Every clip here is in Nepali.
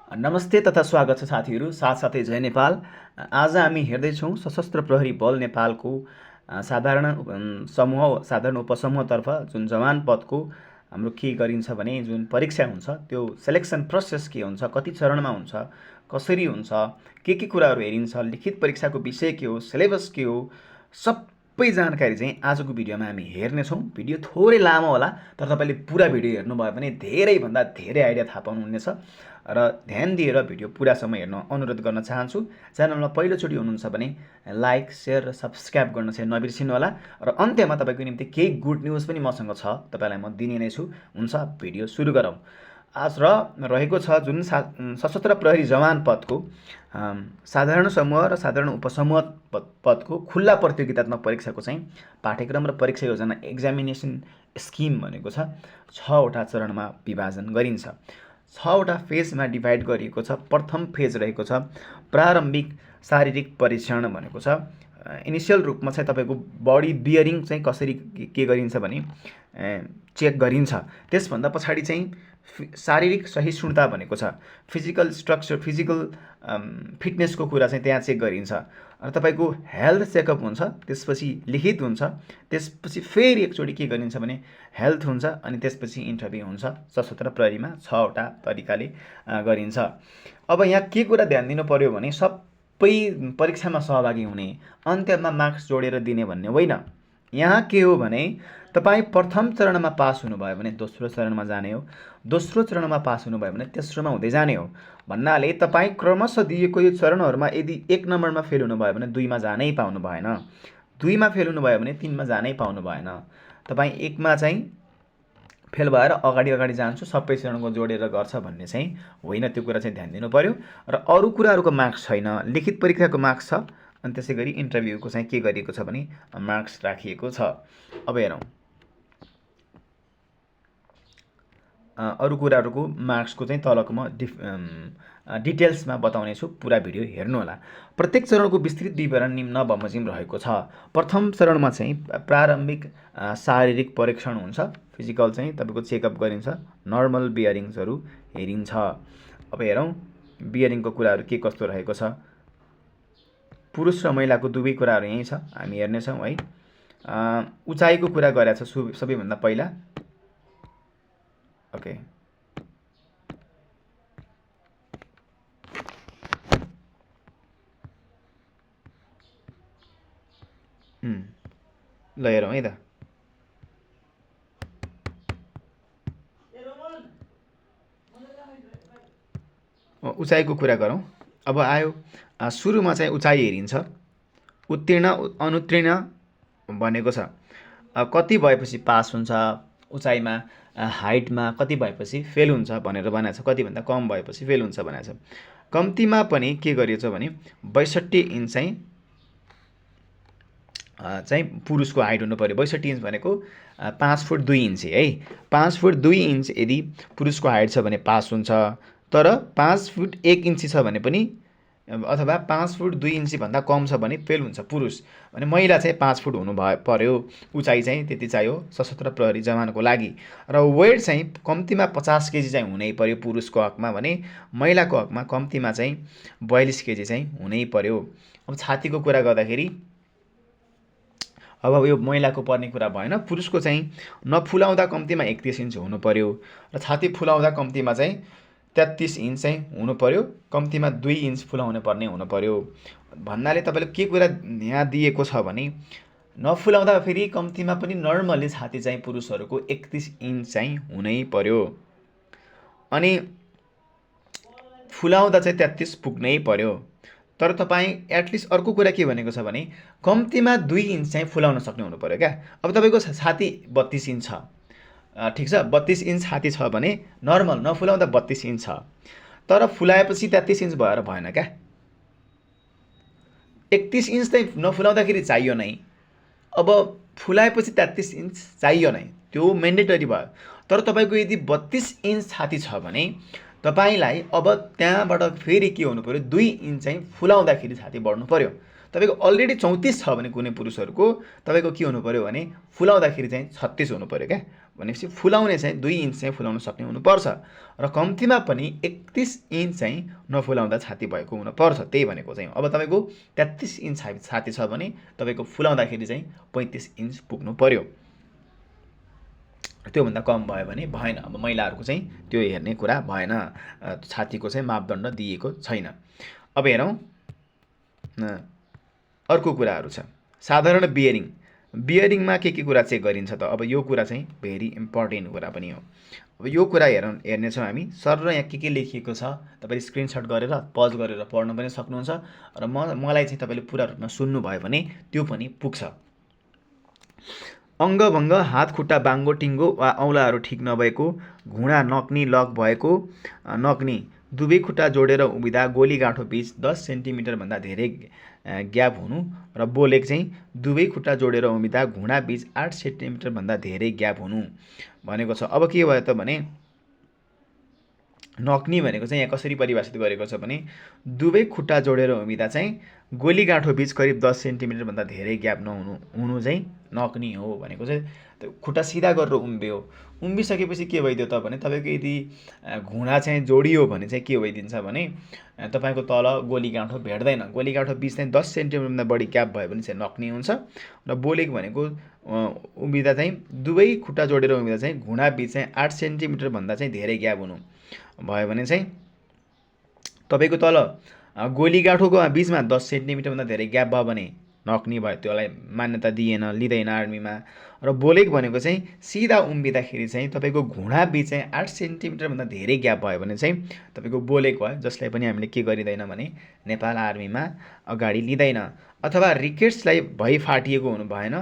नमस्ते तथा स्वागत छ साथीहरू, साथसाथै जय नेपाल। आज हामी हेर्दैछौँ सशस्त्र प्रहरी बल नेपालको साधारण उपसमूहतर्फ जुन जवान पदको हाम्रो के गरिन्छ भने जुन परीक्षा हुन्छ त्यो सेलेक्सन प्रोसेस के हुन्छ, कति चरणमा हुन्छ, कसरी हुन्छ, के कुराहरू हेरिन्छ, लिखित परीक्षाको विषय के हो, सिलेबस के हो, सबै जानकारी चाहिँ आजको भिडियोमा हामी हेर्नेछौँ। भिडियो थोरै लामो होला, तर तपाईँले पुरा भिडियो हेर्नुभयो भने धेरैभन्दा धेरै आइडिया थाहा पाउनुहुनेछ र ध्यान दिएर भिडियो पुरासम्म हेर्न अनुरोध गर्न चाहन्छु। च्यानलमा पहिलोचोटि हुनुहुन्छ भने लाइक, शेयर र सब्सक्राइब गर्न चाहिँ नबिर्सिनु होला र अन्त्यमा तपाईँको निम्ति केही गुड न्युज पनि मसँग छ, तपाईँलाई म दिने नै छु। हुन्छ, भिडियो सुरु गरौँ। आज रहेको छ जुन सशस्त्र प्रहरी जवान पदको साधारण समूह र साधारण उपसमूह पदको खुल्ला प्रतियोगितात्मक परीक्षाको चाहिँ पाठ्यक्रम र परीक्षा योजना एक्जामिनेसन स्किम भनेको छ 6वटा चरणमा विभाजन गरिन्छ। 6वटा फेजमा डिभाइड गरिएको छ। प्रथम फेज रहेको छ प्रारम्भिक शारीरिक परीक्षण भनेको छ। इनिसियल रूपमा चाहिँ तपाईँको बडी बियरिङ चाहिँ कसरी के गरिन्छ भने चेक गरिन्छ। त्यसभन्दा पछाडि चाहिँ शारीरिक सहिष्णुता भनेको छ, फिजिकल स्ट्रक्चर, फिजिकल फिटनेसको कुरा चाहिँ त्यहाँ चेक गरिन्छ र तपाईँको हेल्थ चेकअप हुन्छ, त्यसपछि लिखित हुन्छ, त्यसपछि फेरि एकचोटि के गरिन्छ भने हेल्थ हुन्छ अनि त्यसपछि इन्टरभ्यू हुन्छ। सशस्त्र प्रहरीमा 6वटा तरिकाले गरिन्छ। अब यहाँ के कुरा ध्यान दिनु पर्यो भने सबै परीक्षामा सहभागी हुने, अन्त्यमा मार्क्स जोडेर दिने भन्ने होइन। यहाँ के हो भने तपाईँ प्रथम चरणमा पास हुनुभयो भने दोस्रो चरणमा जाने हो, दोस्रो चरणमा पास हुनुभयो भने तेस्रोमा हुँदै जाने हो। भन्नाले तपाईँ क्रमशः दिएको यो चरणहरूमा यदि 1 नम्बरमा फेल हुनुभयो भने 2मा जानै पाउनु भएन, 2मा फेल हुनुभयो भने 3मा जानै पाउनु भएन। तपाईँ 1मा चाहिँ फेल भएर अगाडि जान्छु सबै चरणको जोडेर गर्छ भन्ने चाहिँ होइन। त्यो कुरा चाहिँ ध्यान दिनु पर्यो। र अरू कुराहरूको मार्क्स छैन, लिखित परीक्षाको मार्क्स छ अनि त्यसै गरी इन्टरभ्यूको चाहिँ के गरिएको छ भने मार्क्स राखिएको छ। अब हेरौँ अरू कुराहरूको मार्क्सको चाहिँ तलको म डिटेल्समा बताउने छु, पुरा भिडियो हेर्नु होला। प्रत्येक चरणको विस्तृत विवरण निम्न बमोजिम रहेको छ। प्रथम चरणमा चाहिँ प्रारम्भिक शारीरिक परीक्षण हुन्छ, फिजिकल चाहिँ तपाईँको चेकअप गरिन्छ, नर्मल बियरिङ्सहरू हेरिन्छ। अब हेरौँ बियरिङको कुराहरू के कस्तो रहेको छ। पुरुष र महिलाको दुवै कुराहरू यहीँ छ, हामी हेर्नेछौँ है। उचाइको कुरा गरेको छ सबैभन्दा पहिला। ओके, ल हेरौँ है त। उचाइको कुरा गरौँ। अब आयो सुरुमा चाहिँ उचाइ हेरिन्छ, उत्तीर्ण अनुत्तीर्ण भनेको छ। कति भएपछि पास हुन्छ उचाइमा, हाइटमा कति भएपछि फेल हुन्छ भनेर भनेको छ, कतिभन्दा कम भएपछि फेल हुन्छ भनेको छ। कम्तीमा पनि के गरिएको छ भने 62 इन्च चाहिँ पुरुषको हाइट हुनु पर्यो। 62 इन्च भनेको 5 फुट 2 इन्च है। 5 फुट 2 इन्च यदि पुरुषको हाइट छ भने पास हुन्छ, तर 5 फुट 1 इन्ची छ भने पनि अथवा 5 फुट 2 इन्ची भन्दा कम छ भने फेल हुन्छ पुरुष। भने महिला चाहिँ 5 फुट हुनु पर्यो, उचाइ चाहिँ त्यति चाहियो सशस्त्र प्रहरी जवानको लागि। र वेट चाहिँ कम्तीमा 50 केजी चाहिँ हुनै पर्यो पुरुषको हकमा, भने महिलाको हकमा कम्तीमा चाहिँ 42 केजी चाहिँ हुनै पर्यो। अब छातीको कुरा गर्दाखेरि अब यो महिलाको पर्ने कुरा भएन, पुरुषको चाहिँ नफुलाउँदा कम्तीमा 31 इन्च हुनु पर्यो र छाती फुलाउँदा कम्तीमा चाहिँ 33 इन्च चाहिँ हुनु पर्यो, कम्तीमा 2 इन्च फुलाउनु पर्ने हुनु पर्यो। भन्नाले तपाईँले के कुरा यहाँ दिएको छ भने नफुलाउँदा फेरि कम्तीमा पनि नर्मली छाती चाहिँ पुरुषहरूको 31 इन्च चाहिँ हुनै पर्यो अनि फुलाउँदा चाहिँ 33 पुग्नै पर्यो। तर तपाईँ एटलिस्ट अर्को कुरा के भनेको छ भने कम्तीमा 2 इन्च चाहिँ फुलाउन सक्ने हुनु पर्यो क्या। अब तपाईँको छाती 32 इन्च छ, ठिक छ, 32 इन्च छाती छ भने नर्मल नफुलाउँदा 32 इन्च छ, तर फुलाएपछि 33 इन्च भएर भएन क्या। 31 इन्च चाहिँ नफुलाउँदाखेरि चाहियो नै, अब फुलाएपछि 33 इन्च चाहियो नै, त्यो मेन्डेटरी भयो। तर तपाईँको यदि 32 इन्च छाती छ भने तपाईँलाई अब त्यहाँबाट फेरि के हुनु पर्यो, 2 इन्च चाहिँ फुलाउँदाखेरि छाती बढ्नु पर्यो। तपाईँको अलरेडी 34 छ भने कुनै पुरुषहरूको तपाईँको के हुनु पर्यो भने फुलाउँदाखेरि चाहिँ 36 हुनु पर्यो क्या। भनेपछि फुलाउने चाहिँ 2 इन्च चाहिँ फुलाउन सक्ने हुनुपर्छ र कम्तीमा पनि 31 इन्च चाहिँ नफुलाउँदा छाती भएको हुनुपर्छ। त्यही भनेको चाहिँ अब तपाईँको 33 इन्च छाती छ भने तपाईँको फुलाउँदाखेरि चाहिँ 35 इन्च पुग्नु पर्यो। त्योभन्दा कम भयो भने भएन। अब महिलाहरूको चाहिँ त्यो हेर्ने कुरा भएन, छातीको चाहिँ मापदण्ड दिएको छैन। अब हेरौँ अर्को कुराहरू छ। साधारण बियरिङमा के कुरा चेक गरिन्छ त? अब यो कुरा चाहिँ भेरी इम्पोर्टेन्ट कुरा पनि हो। अब यो कुरा हेर्नेछौँ हामी। सर र यहाँ के लेखिएको छ तपाईँले स्क्रिनसट गरेर पज गरेर पढ्न पनि सक्नुहुन्छ र मलाई चाहिँ तपाईँले पुरा रूपमा सुन्नुभयो भने त्यो पनि पुग्छ। अङ्गभङ्ग, हात खुट्टा बाङ्गो टिङ्गो वा औँलाहरू ठिक नभएको, घुँडा नक्नी लक भएको, नक्नी दुवै खुट्टा जोडेर उभिँदा गोलीगाँठो बीच 10 सेन्टिमिटरभन्दा धेरै ग्याप हुनु र बोलेक चाहिँ दुवै खुट्टा जोडेर उभिँदा घुँडा बीच 8 सेन्टिमिटरभन्दा धेरै ग्याप हुनु भनेको छ। अब के भयो त भने नक्नी भनेको चाहिँ यहाँ कसरी परिभाषित गरेको छ भने दुवै खुट्टा जोडेर उभिँदा चाहिँ गोलीगाँठो बीच करिब 10 सेन्टिमिटरभन्दा धेरै ग्याप नहुनु चाहिँ नक्नी हो भनेको चाहिँ। खुट्टा सिधा गरेर उभियो, उभिसकेपछि के भइदियो त भने तपाईँको यदि घुँडा चाहिँ जोडियो भने चाहिँ के भइदिन्छ भने तपाईँको तल गोलीगाँठो भेट्दैन। गोलीगाँठो बीच चाहिँ 10 सेन्टिमिटरभन्दा बढी ग्याप भयो भने चाहिँ नक्नी हुन्छ र बोलेक भनेको उभिँदा चाहिँ दुवै खुट्टा जोडेर उभिँदा चाहिँ घुँडा बीच चाहिँ 8 सेन्टिमिटरभन्दा चाहिँ धेरै ग्याप हुनु भयो भने चाहिँ तपाईँको तल गोलीगाँठोको बिचमा 10 सेन्टिमिटरभन्दा धेरै ग्याप भयो भने नक्नी भयो, त्यसलाई मान्यता लिँदैन आर्मीमा। र बोलेक भनेको चाहिँ सिधा उभिँदाखेरि चाहिँ तपाईँको घुँडा बिच चाहिँ 8 सेन्टिमिटरभन्दा धेरै ग्याप भयो भने चाहिँ तपाईँको बोलेक भयो, जसलाई पनि हामीले के गरिँदैन भने नेपाल आर्मीमा अगाडि लिँदैन। अथवा रिकेट्सलाई भई फाटिएको हुनु भएन,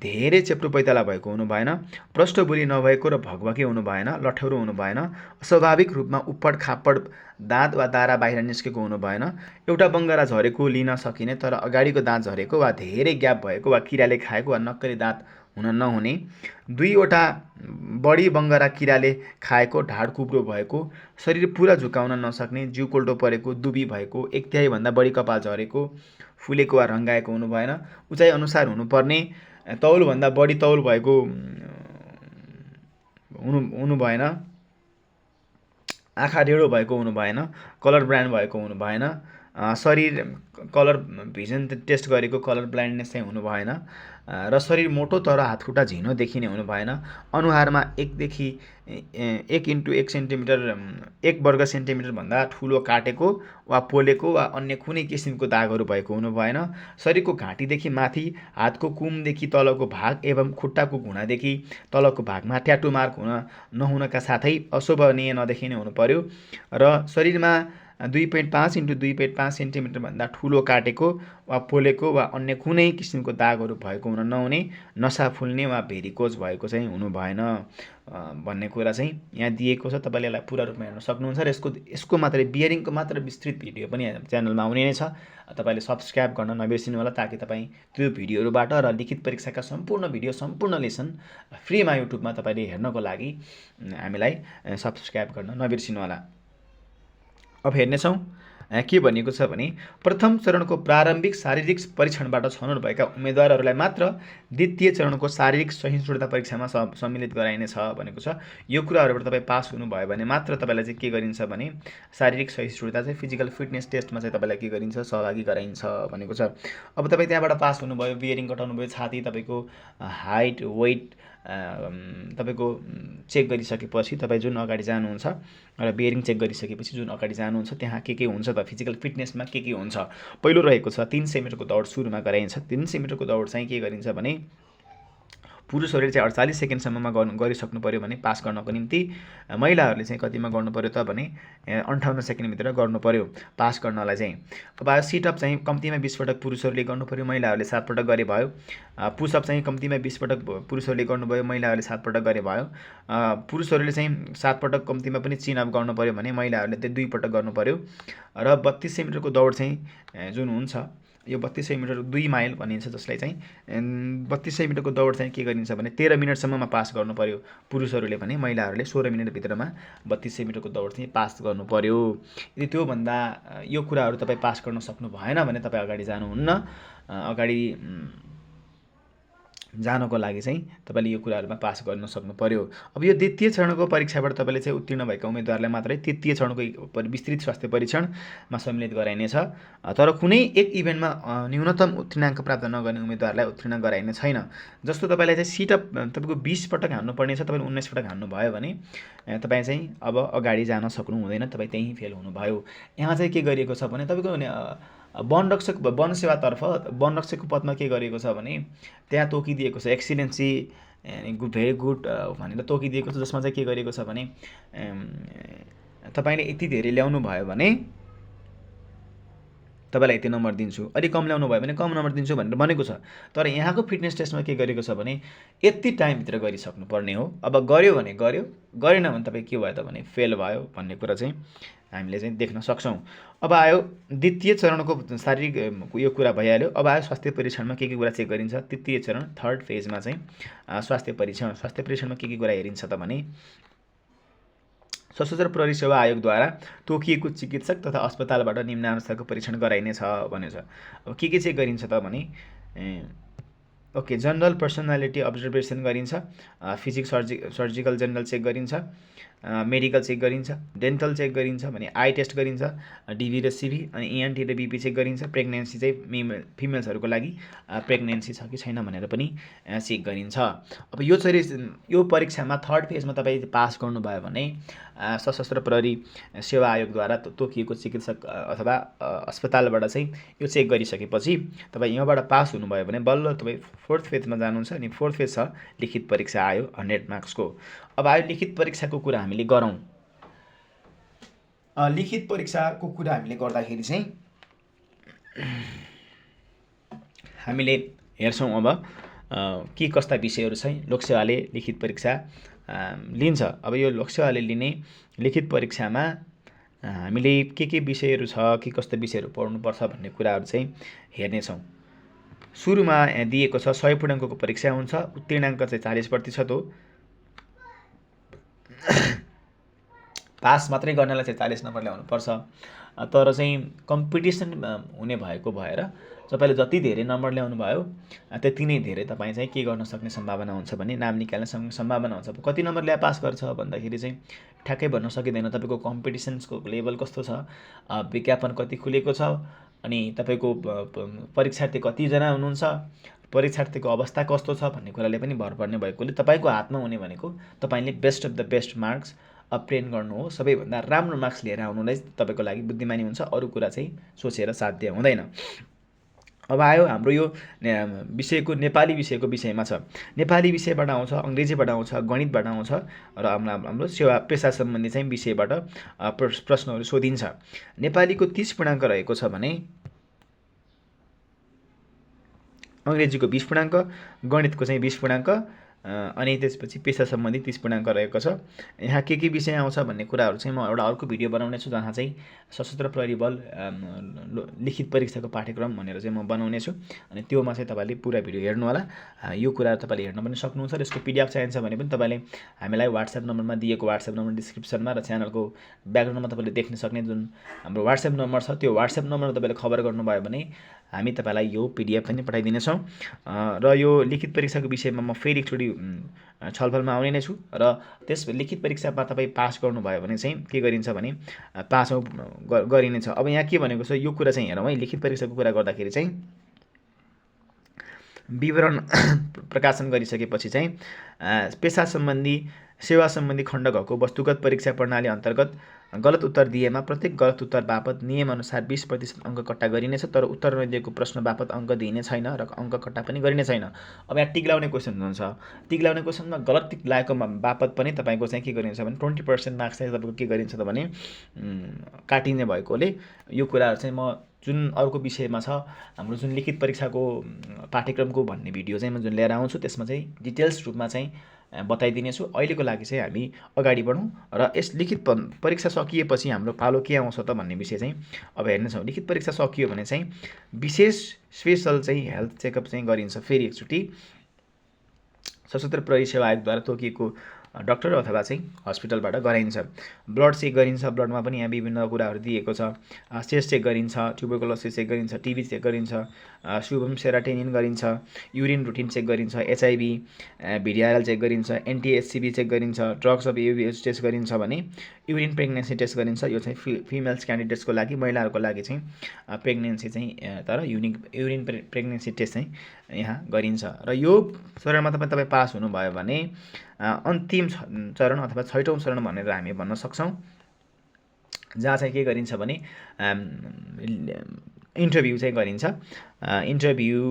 धेरै चेप्टो पैताला भएको हुनु भएन, पृष्ठभुरी नभएको र भगभके हुनु भएन, लठौरो हुनु भएन, अस्वाभाविक रूपमा उप्पड खाप्पड दाँत वा दारा बाहिर निस्केको हुनु भएन, एउटा बङ्गरा झरेको लिन सकिने तर अगाडिको दाँत झरेको वा धेरै ग्याप भएको वा किराले खाएको वा नक्कली दाँत हुन नहुने, 2वटा बढी बङ्गरा किराले खाएको, ढाड कुब्रो भएको, शरीर पुरा झुकाउन नसक्ने, जिउ कोल्टो परेको, दुबी भएको, 1/3 भन्दा बढी कपाल झरेको, फुलेको वा रङ्गाएको हुनु भएन, उचाइ अनुसार हुनुपर्ने, तौलभन्दा बढी तौल भएको हुनु भएन, आँखा डेढो भएको हुनु भएन, कलर ब्लाइन्ड भएको हुनु भएन, शरीर कलर भिजन टेस्ट गरेको कलर ब्लाइन्डनेस चाहिँ हुनु भएन, र शरीर मोटो तर हात खुट्टा झिनो देखिने हुनु भएन, अनुहारमा 1 सेन्टिमिटर 1 वर्ग सेन्टिमिटर भन्दा ठुलो काटेको वा पोलेको वा अन्य कुनै किसिमको दागहरू भएको हुनु भएन, शरीरको घाँटीदेखि माथि, हातको कुमदेखि तलको भाग एवं खुट्टाको घुँडादेखि तलको भागमा ट्याटु मार्क नहुनका साथै अशोभनीय नदेखिने हुनु पर्यो, र शरीरमा 2.5 × 2.5 सेन्टिमिटर भन्दा ठुलो काटेको वा पोलेको वा अन्य कुनै किसिमको दागहरू भएको हुन नहुने, नसा फुल्ने वा भेरिकोज भएको चाहिँ हुनु भएन भन्ने कुरा चाहिँ यहाँ दिएको छ। तपाईँले यसलाई पुरा रूपमा हेर्न सक्नुहुन्छ र यसको मात्रै बियरिङको मात्र विस्तृत भिडियो पनि च्यानलमा आउने नै छ। तपाईँले सब्सक्राइब गर्न नबिर्सिनु होला ताकि तपाईँ त्यो भिडियोहरूबाट र लिखित परीक्षाका सम्पूर्ण भिडियो सम्पूर्ण लेसन फ्रीमा युट्युबमा तपाईँले हेर्नको लागि हामीलाई सब्सक्राइब गर्न नबिर्सिनु होला। अब हेर्नेछौँ के भनिएको छ भने प्रथम चरणको प्रारम्भिक शारीरिक परीक्षणबाट छनौट भएका उम्मेदवारहरूलाई मात्र द्वितीय चरणको शारीरिक सहिष्णुता परीक्षामा सम्मिलित गराइनेछ भनेको छ। यो कुराहरूबाट तपाईँ पास हुनुभयो भने मात्र तपाईँलाई चाहिँ के गरिन्छ भने शारीरिक सहिष्णुता चाहिँ फिजिकल फिटनेस टेस्टमा चाहिँ तपाईँलाई के गरिन्छ, सहभागी गराइन्छ भनेको छ। अब तपाईँ त्यहाँबाट पास हुनुभयो, बियरिङ कटाउनु भयो, छाती तपाईँको हाइट वेट तपाईँको चेक गरिसकेपछि तपाईँ जुन अगाडि जानुहुन्छ र बियरिङ चेक गरिसकेपछि जुन अगाडि जानुहुन्छ त्यहाँ के हुन्छ त फिजिकल फिटनेसमा के हुन्छ। पहिलो रहेको छ 300 मिटरको दौड सुरुमा गराइन्छ। 300 मिटरको दौड चाहिँ के गरिन्छ भने पुरुषहरूले चाहिँ 48 सेकेन्डसम्ममा गरिसक्नु पर्यो भने पास गर्नको निम्ति, महिलाहरूले चाहिँ कतिमा गर्नु पर्यो त भने 58 सेकेन्डभित्र गर्नु पर्यो पास गर्नलाई चाहिँ। अब सिटअप चाहिँ कम्तीमा 20 पटक पुरुषहरूले गर्नु पर्यो, महिलाहरूले 7 पटक गरे भयो। पुसअप चाहिँ कम्तीमा 20 पटक पुरुषहरूले गर्नुभयो, महिलाहरूले 7 पटक गरे भयो। पुरुषहरूले चाहिँ 7 पटक कम्तीमा पनि चिन अप गर्नु पर्यो भने महिलाहरूले चाहिँ 2 पटक गर्नु पर्यो। र 3200 मिटरको दौड चाहिँ जुन हुन्छ यो 3200 मिटर 2 माइल भनिन्छ, जसलाई चाहिँ 3200 मिटरको दौड चाहिँ के गरिन्छ भने 13 मिनटसम्ममा पास गर्नु पर्यो पुरुषहरूले भने, महिलाहरूले 16 मिनटभित्रमा 3200 मिटरको दौड चाहिँ पास गर्नु पर्यो। यदि त्योभन्दा यो कुराहरू तपाईँ पास गर्न सक्नु भएन भने तपाईँ अगाडि जानुहुन्न, अगाडि जानको लागि चाहिँ तपाईँले यो कुराहरूमा पास गर्न सक्नु पर्यो। अब यो द्वितीय चरणको परीक्षाबाट तपाईँले चाहिँ उत्तीर्ण भएका उम्मेदवारलाई मात्रै तृतीय चरणको विस्तृत स्वास्थ्य परीक्षणमा सम्मिलित गराइनेछ। तर कुनै एक इभेन्टमा न्यूनतम उत्तीर्णाङ्क प्राप्त नगर्ने उम्मेदवारलाई उत्तीर्ण गराइने छैन। जस्तो तपाईँलाई चाहिँ सिटअप तपाईँको 20 पटक हान्नुपर्ने छ, तपाईँले 19 पटक हान्नुभयो भने तपाईँ चाहिँ अब अगाडि जान सक्नु हुँदैन, तपाईँ त्यहीँ फेल हुनुभयो। यहाँ चाहिँ के गरिएको छ भने तपाईँको वन सेवातर्फ वनरक्षकको पदमा के गरिएको छ भने त्यहाँ तोकिदिएको छ एक्सिलेन्सी भेरी गुड भनेर तोकिदिएको छ, जसमा चाहिँ के गरिएको छ भने तपाईँले यति धेरै ल्याउनु भयो भने तपाईँलाई यति नम्बर दिन्छु, अलिक कम ल्याउनु भयो भने कम नम्बर दिन्छु भनेर भनेको छ। तर यहाँको फिटनेस टेस्टमा के गरेको छ भने यति टाइमभित्र गरिसक्नु पर्ने हो। अब गऱ्यो भने गऱ्यो, गरेन भने तपाईँ के भयो त भने फेल भयो भन्ने कुरा चाहिँ हामीले चाहिँ देख्न सक्छौँ। अब आयो द्वितीय चरणको शारीरिक यो कुरा भइहाल्यो। अब आयो स्वास्थ्य परीक्षणमा के कुरा चेक गरिन्छ। तृतीय चरण थर्ड फेजमा चाहिँ स्वास्थ्य परीक्षणमा के कुरा हेरिन्छ त भने सशस्त्र प्रहरी सेवा आयोगद्वारा तोकिएको चिकित्सक तथा अस्पतालबाट निम्नानुसारको परीक्षण गराइनेछ भनेको छ। अब के चेक गरिन्छ त भने ओके, जनरल पर्सनालिटी अब्जर्भेसन गरिन्छ, फिजिक्स सर्जिकल जनरल चेक गरिन्छ, मेडिकल चेक गरिन्छ, डेन्टल चेक गरिन्छ भने आई टेस्ट गरिन्छ, डिभी र सिभी, अनि इएनटी र बिपी चेक गरिन्छ। प्रेग्नेन्सी चाहिँ फिमेल्सहरूको लागि प्रेग्नेन्सी छ कि छैन भनेर पनि चेक गरिन्छ। अब यो परीक्षामा थर्ड फेजमा तपाईँ पास गर्नुभयो भने सशस्त्र प्रहरी सेवा आयोगद्वारा तोकिएको चिकित्सक अथवा अस्पतालबाट चाहिँ यो चेक गरिसकेपछि तपाईँ यहाँबाट पास हुनुभयो भने बल्ल तपाईँ फोर्थ फेजमा जानुहुन्छ। अनि फोर्थ फेज छ लिखित परीक्षा आयो 100 मार्क्सको। अब आयो लिखित परीक्षाको कुरा हामीले गरौँ। लिखित परीक्षाको कुरा हामीले गर्दाखेरि चाहिँ हामीले हेर्छौँ अब के कस्ता विषयहरू चाहिँ लोकसेवाले लिखित परीक्षा लिन्छ। अब यो लोकसेवाले लिने लिखित परीक्षामा हामीले के विषयहरू छ, के कस्ता विषयहरू पढ्नुपर्छ भन्ने कुराहरू चाहिँ हेर्नेछौँ। सुरुमा दिएको छ 100 पूर्णाङ्कको परीक्षा हुन्छ, उत्तीर्णाङ्क चाहिँ 40% हो। पास मात्रै गर्नलाई चाहिँ 40 नम्बर ल्याउनुपर्छ। तर चाहिँ कम्पिटिसन हुने भएको भएर तपाईँले जति धेरै नम्बर ल्याउनु भयो त्यति नै धेरै तपाईँ चाहिँ के गर्न सक्ने सम्भावना हुन्छ भने नाम निकाल्न सक्ने सम्भावना हुन्छ। कति नम्बर ल्याए पास गर्छ भन्दाखेरि चाहिँ ठ्याक्कै भन्न सकिँदैन। तपाईँको कम्पिटिसनको लेभल कस्तो छ, विज्ञापन कति खुलेको छ, अनि तपाईँको परीक्षार्थी कतिजना हुनुहुन्छ, परीक्षार्थीको अवस्था कस्तो छ भन्ने कुराले पनि भर पर्ने भएकोले तपाईँको हातमा हुने भनेको तपाईँले best of the best marks अप्रेन गर्नु हो। सबैभन्दा राम्रो मार्क्स लिएर आउनुलाई तपाईँको लागि बुद्धिमानी हुन्छ, अरू कुरा चाहिँ सोचेर साध्य हुँदैन। अब आयो हाम्रो यो विषयको नेपाली विषयको विषयमा छ। नेपाली विषयबाट आउँछ, अङ्ग्रेजीबाट आउँछ, गणितबाट आउँछ र हाम्रो सेवा पेसा सम्बन्धी चाहिँ विषयबाट प्रश्नहरू सोधिन्छ। नेपालीको 30 पूर्णाङ्क रहेको छ भने अङ्ग्रेजीको 20 पूर्णाङ्क, गणितको चाहिँ 20 पूर्णाङ्क, अनि त्यसपछि पेसा सम्बन्धी 30 पूर्णाङ्क रहेको छ। यहाँ के विषय आउँछ भन्ने कुराहरू चाहिँ म एउटा अर्को भिडियो बनाउने छु, जहाँ चाहिँ सशस्त्र प्रहरी बल लिखित परीक्षाको पाठ्यक्रम भनेर चाहिँ म बनाउने छु। अनि त्योमा चाहिँ तपाईँले पुरा भिडियो हेर्नु होला। यो कुराहरू तपाईँले हेर्न पनि सक्नुहुन्छ। र यसको PDF चाहिन्छ भने पनि तपाईँले हामीलाई WhatsApp नम्बरमा दिएको WhatsApp नम्बर डिस्क्रिप्सनमा र च्यानलको ब्याकग्राउन्डमा तपाईँले देख्न सक्ने जुन हाम्रो WhatsApp नम्बर छ त्यो WhatsApp नम्बरमा तपाईँले खबर गर्नुभयो भने हामी तपाईँलाई यो PDF पनि पठाइदिनेछौँ। र यो लिखित परीक्षाको विषयमा म फेरि एकचोटि छलफलमा आउने नै छु। र त्यस लिखित परीक्षामा तपाईँ पास गर्नुभयो भने चाहिँ के गरिन्छ भने पास गरिनेछ। अब यहाँ के भनेको छ यो कुरा चाहिँ हेरौँ है। लिखित परीक्षाको कुरा गर्दाखेरि चाहिँ विवरण प्रकाशन गरिसकेपछि चाहिँ पेसा सम्बन्धी सेवा सम्बन्धी खण्ड घको वस्तुगत परीक्षा प्रणाली अन्तर्गत गलत उत्तर दिएमा प्रत्येक गलत उत्तर बापत नियमअनुसार 20% अङ्क कट्टा गरिनेछ। तर उत्तर नदिएको प्रश्न बापत अङ्क दिइने छैन र अङ्क कट्टा पनि गरिने छैन। अब यहाँ टिक लाउने क्वेसन हुन्छ। टिक लाउने क्वेसनमा गलत टिक लागेको बापत पनि तपाईँको चाहिँ के गरिन्छ भने 20% मार्क्स चाहिँ तपाईँको के गरिन्छ त भने काटिने भएकोले यो कुराहरू चाहिँ म जुन अर्को विषयमा छ हाम्रो जुन लिखित परीक्षाको पाठ्यक्रमको भन्ने भिडियो चाहिँ म जुन लिएर आउँछु त्यसमा चाहिँ डिटेल्स रूपमा चाहिँ बताइदिनेछु। अहिलेको लागि चाहिँ हामी अगाडि बढौँ र यस लिखित परीक्षा सकिएपछि हाम्रो पालो के आउँछ त भन्ने विषय चाहिँ अब हेर्नेछौँ। लिखित परीक्षा सकियो भने चाहिँ विशेष स्पेसल चाहिँ हेल्थ चेकअप चाहिँ गरिन्छ। फेरि एकचोटि सशस्त्र प्रहरी सेवा आयोगद्वारा तोकिएको डाक्टर अथवा चाहिँ हस्पिटलबाट गराइन्छ। ब्लड चेक गरिन्छ, ब्लडमा पनि यहाँ विभिन्न कुराहरू दिएको छ। चेस्ट चेक गरिन्छ, ट्युबरकुलोसिस चेक गरिन्छ, टिबी चेक गरिन्छ, सुबम सेराटोनिन गरिन्छ, युरिन रुटिन चेक गरिन्छ, एचआइभी भिडिआरएल चेक गरिन्छ, एनटिएचसिबी चेक गरिन्छ, ड्रग्स अफ युएस टेस्ट गरिन्छ भने युरिन प्रेग्नेन्सी टेस्ट गरिन्छ। यो चाहिँ फिमेल्स क्यान्डिडेट्सको लागि, महिलाहरूको लागि चाहिँ प्रेग्नेन्सी चाहिँ तर युरिन प्रेग्नेन्सी टेस्ट चाहिँ यहाँ गरिन्छ। र यो चरणमा तपाईँ पास हुनुभयो भने अन्तिम चरण अथवा 6औँ चरण भनेर हामी भन्न सक्छौँ, जहाँ चाहिँ के गरिन्छ भने इन्टरभ्यू चाहिँ गरिन्छ। इन्टरभ्यू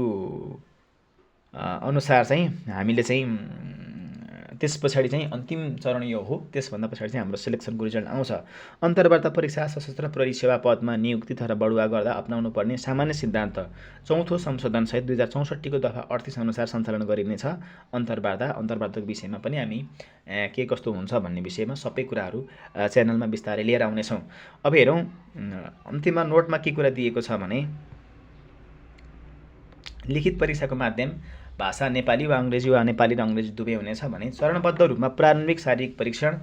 अनुसार चाहिँ हामीले चाहिँ त्यस पछाडि चाहिँ अन्तिम चरण यो हो। त्यसभन्दा पछाडि चाहिँ हाम्रो सिलेक्सनको रिजल्ट आउँछ। अन्तर्वार्ता परीक्षा सशस्त्र प्रहरी सेवा पदमा नियुक्ति तथा बढुवा गर्दा अपनाउनु पर्ने सामान्य सिद्धान्त 4औं संशोधन सहित 2064 को दफा 38 अनुसार सञ्चालन गरिनेछ। अन्तर्वार्ताको विषयमा पनि हामी के कस्तो हुन्छ भन्ने विषयमा सबै कुराहरू च्यानलमा बिस्तारै लिएर आउनेछौँ। अब हेरौँ अन्तिममा नोटमा के कुरा दिएको छ भने लिखित परीक्षाको माध्यम भाषा नेपाली वा अङ्ग्रेजी वा नेपाली र अङ्ग्रेजी दुवै हुनेछ भने चरणबद्ध रूपमा प्रारम्भिक शारीरिक परीक्षण,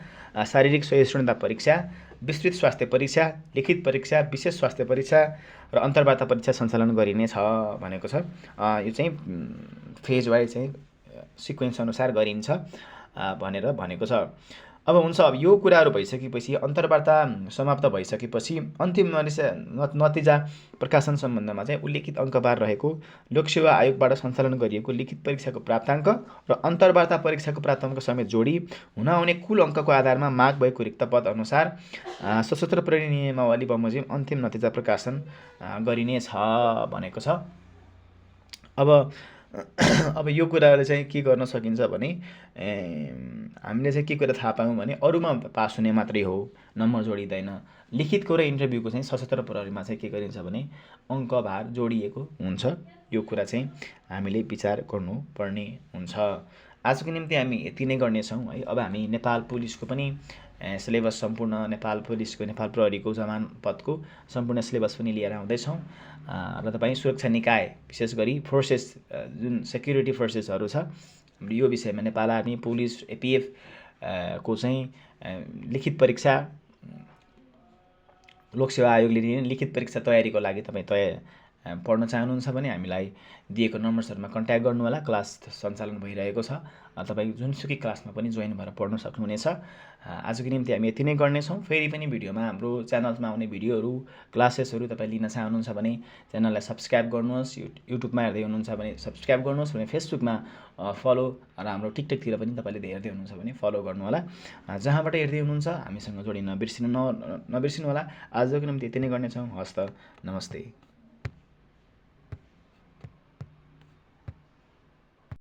शारीरिक सहिष्णुता परीक्षा, विस्तृत स्वास्थ्य परीक्षा, लिखित परीक्षा, विशेष स्वास्थ्य परीक्षा र अन्तर्वार्ता परीक्षा सञ्चालन गरिनेछ भनेको छ। यो चाहिँ फेज वाइज चाहिँ सिक्वेन्स अनुसार गरिन्छ भनेर भनेको छ। अब हुन्छ, अब यो कुराहरू भइसकेपछि अन्तर्वार्ता समाप्त भइसकेपछि अन्तिम नतिजा प्रकाशन सम्बन्धमा चाहिँ उल्लेखित अङ्कबार रहेको लोकसेवा आयोगबाट सञ्चालन गरिएको लिखित परीक्षाको प्राप्ताङ्क र अन्तर्वार्ता परीक्षाको प्राप्ताङ्क समेत जोडी हुन आउने कुल अङ्कको आधारमा माग भएको रिक्त पद अनुसार सशस्त्र प्रहरी नियमावली बमोजिम अन्तिम नतिजा प्रकाशन गरिनेछ भनेको छ। अब यो कुराले चाहिँ के गर्न सकिन्छ भने हामीले चाहिँ के कुरा थाहा पायौँ भने अरूमा पास हुने मात्रै हो, नम्बर जोडिँदैन। लिखितको र इन्टरभ्यूको चाहिँ सशस्त्र प्रहरीमा चाहिँ के गरिन्छ भने अङ्कभार जोडिएको हुन्छ। यो कुरा चाहिँ हामीले विचार गर्नुपर्ने हुन्छ। आजको निम्ति हामी यति नै गर्नेछौँ है। अब हामी नेपाल पुलिसको पनि सिलेबस सम्पूर्ण नेपाल पुलिसको, नेपाल प्रहरीको जवान पदको सम्पूर्ण सिलेबस पनि लिएर आउँदैछौँ र तपाईँ सुरक्षा निकाय विशेष गरी फोर्सेस जुन सेक्युरिटी फोर्सेसहरू छ यो विषयमा नेपाल आर्मी, पुलिस, एपिएफ को चाहिँ लिखित परीक्षा लोकसेवा आयोगले दिने लिखित परीक्षा तयारीको लागि तपाईँ पढ्न चाहनुहुन्छ भने हामीलाई दिएको नम्बर्सहरूमा कन्ट्याक्ट गर्नु होला। क्लास सञ्चालन भइरहेको छ, तपाईँ जुनसुकै क्लासमा पनि जोइन भएर पढ्न सक्नुहुनेछ। आजको निम्ति हामी यति नै गर्नेछौँ। फेरि पनि भिडियोमा हाम्रो च्यानलमा आउने भिडियोहरू, क्लासेसहरू तपाईँ लिन चाहनुहुन्छ भने च्यानललाई सब्सक्राइब गर्नुहोस्। युट्युबमा हेर्दै हुनुहुन्छ भने सब्सक्राइब गर्नुहोस्, भने फेसबुकमा फलो र हाम्रो टिकटकतिर पनि तपाईँले हेर्दै हुनुहुन्छ भने फलो गर्नु होला। जहाँबाट हेर्दै हुनुहुन्छ हामीसँग जोडिन नबिर्सिनु होला। आजको निम्ति यति नै गर्नेछौँ। हस्त, नमस्ते।